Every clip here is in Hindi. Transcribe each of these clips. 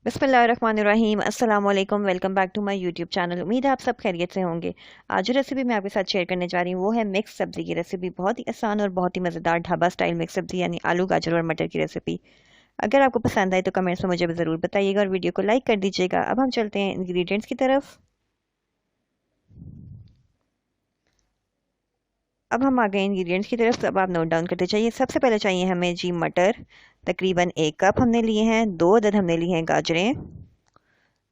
बिस्मिल्लाहिर्रहमानिर्रहीम अस्सलाम वालेकुम। Welcome back to my YouTube channel. उम्मीद है आप सब खैरियत से होंगे। आज जो रेसिपी मैं आपके साथ शेयर करने जा रही हूँ वो है मिक्स सब्ज़ी की रेसिपी। बहुत ही आसान और बहुत ही मज़ेदार ढाबा स्टाइल मिक्स सब्ज़ी यानी आलू गाजर और मटर की रेसिपी। अगर आपको पसंद आए तो कमेंट्स में मुझे ज़रूर बताइएगा और वीडियो को लाइक कर दीजिएगा। अब हम चलते हैं इंग्रेडिएंट्स की तरफ। अब हम आ गए इंग्रेडिएंट्स की तरफ। अब आप नोट डाउन करते चाहिए। सबसे पहले चाहिए हमें जी मटर, तकरीबन 1 कप हमने लिए हैं। 2 अदद हमने लिए हैं गाजरें।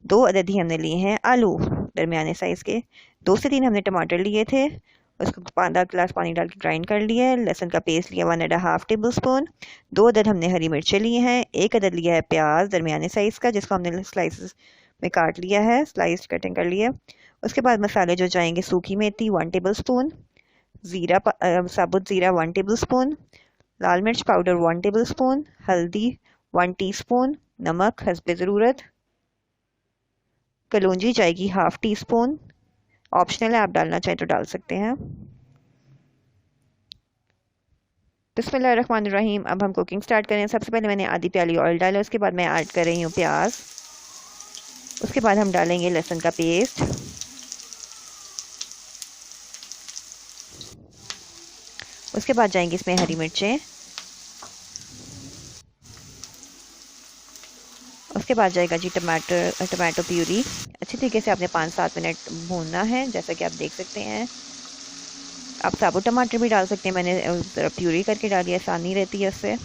2 अदद ही हमने लिए हैं आलू दरमियाने साइज़ के। 2 से 3 हमने टमाटर लिए थे, उसको आधा गिलास पानी डाल के ग्राइंड कर लिया है। लहसुन का पेस्ट लिया 1.5 टेबल स्पून। 2 अदद हमने हरी मिर्चें लिए हैं। 1 अदद लिया है प्याज दरमियाने साइज़ का, जिसको हमने स्लाइसेस में काट लिया है, स्लाइस कटिंग कर लिया। उसके बाद मसाले जो जाएंगे, सूखी मेथी 1 टेबल स्पून, साबुत ज़ीरा 1 टेबल स्पून, लाल मिर्च पाउडर 1 टेबल स्पून, हल्दी 1 टीस्पून, नमक हस्बे ज़रूरत, कलौंजी जाएगी 1/2 टीस्पून। ऑप्शनल है, आप डालना चाहें तो डाल सकते हैं। बिस्मिल्लाहिर्रहमानिर्रहीम। अब हम कुकिंग स्टार्ट करें। सबसे पहले मैंने आधी प्याली ऑयल डाला, उसके बाद मैं ऐड कर रही हूँ प्याज। उसके बाद हम डालेंगे लहसुन का पेस्ट। उसके बाद जाएंगी इसमें हरी मिर्चें। उसके बाद जाएगा जी टमाटो प्यूरी। अच्छी तरीके से आपने 5-7 मिनट भूनना है, जैसा कि आप देख सकते हैं। आप साबुत टमाटर भी डाल सकते हैं, मैंने ज़रा प्यूरी करके डाली, आसानी रहती है उससे।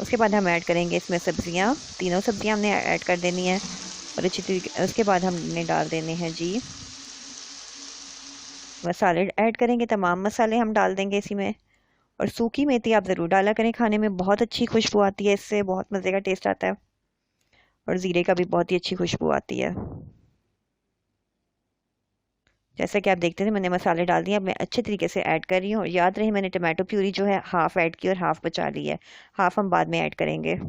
उसके बाद हम ऐड करेंगे इसमें सब्जियां। तीनों सब्जियां हमने ऐड कर देनी है और अच्छी तरीके। उसके बाद हमने डाल देने हैं जी मसाले। ऐड करेंगे, तमाम मसाले हम डाल देंगे इसी में। और सूखी मेथी आप ज़रूर डाला करें, खाने में बहुत अच्छी खुशबू आती है, इससे बहुत मज़े का टेस्ट आता है। और ज़ीरे का भी बहुत ही अच्छी खुशबू आती है। जैसा कि आप देखते थे, मैंने मसाले डाल दिए। अब मैं अच्छे तरीके से ऐड कर रही हूँ। और याद रहे, मैंने टमाटो प्यूरी जो है हाफ़ ऐड की और हाफ़ बचा ली है। हाफ़ हम बाद में ऐड करेंगे।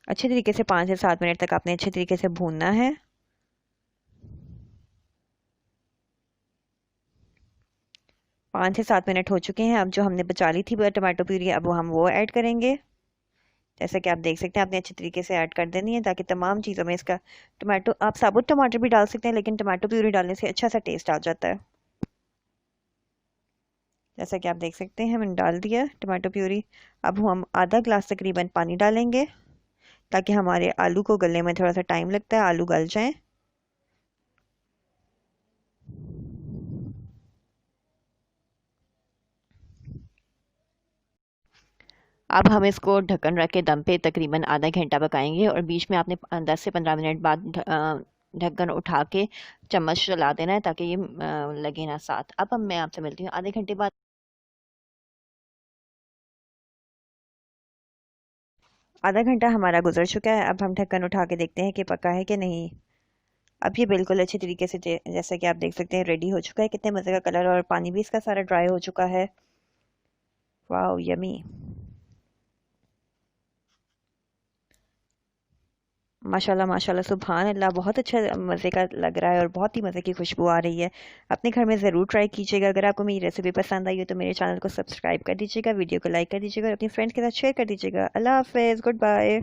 अच्छे तरीके से 5 से 7 मिनट तक आपने अच्छे तरीके से भूनना है। 5 से 7 मिनट हो चुके हैं। अब जो हमने बचा ली थी टमाटो प्यूरी, अब हम वो ऐड करेंगे। जैसा कि आप देख सकते हैं, आपने अच्छे तरीके से ऐड कर देनी है, ताकि तमाम चीज़ों में इसका टमाटो। आप साबुत टमाटर भी डाल सकते हैं, लेकिन टमाटो प्यूरी डालने से अच्छा सा टेस्ट आ जाता है। जैसा कि आप देख सकते हैं, मैंने डाल दिया टमाटो प्यूरी। अब हम आधा ग्लास तकरीबन पानी डालेंगे, ताकि हमारे आलू को गलने में थोड़ा सा टाइम लगता है, आलू गल जाएं। अब हम इसको ढक्कन रख के दम पे तकरीबन आधा घंटा पकाएंगे। और बीच में आपने 10 से 15 मिनट बाद ढक्कन उठा के चम्मच चला देना है, ताकि ये लगे ना साथ। अब मैं आपसे मिलती हूँ आधे घंटे बाद। आधा घंटा हमारा गुजर चुका है। अब हम ढक्कन उठा के देखते हैं कि पका है कि नहीं। अब ये बिल्कुल अच्छी तरीके से जैसा कि आप देख सकते हैं रेडी हो चुका है। कितने मज़े का कलर, और पानी भी इसका सारा ड्राई हो चुका है। वाह, यमी। माशाल्लाह माशाल्लाह, सुभान अल्लाह, बहुत अच्छा मज़े का लग रहा है और बहुत ही मज़े की खुशबू आ रही है। अपने घर में ज़रूर ट्राई कीजिएगा। अगर आपको मेरी रेसिपी पसंद आई हो तो मेरे चैनल को सब्सक्राइब कर दीजिएगा, वीडियो को लाइक कर दीजिएगा और अपनी फ्रेंड्स के साथ शेयर कर दीजिएगा। अल्लाह हाफ़िज़, गुड बाय।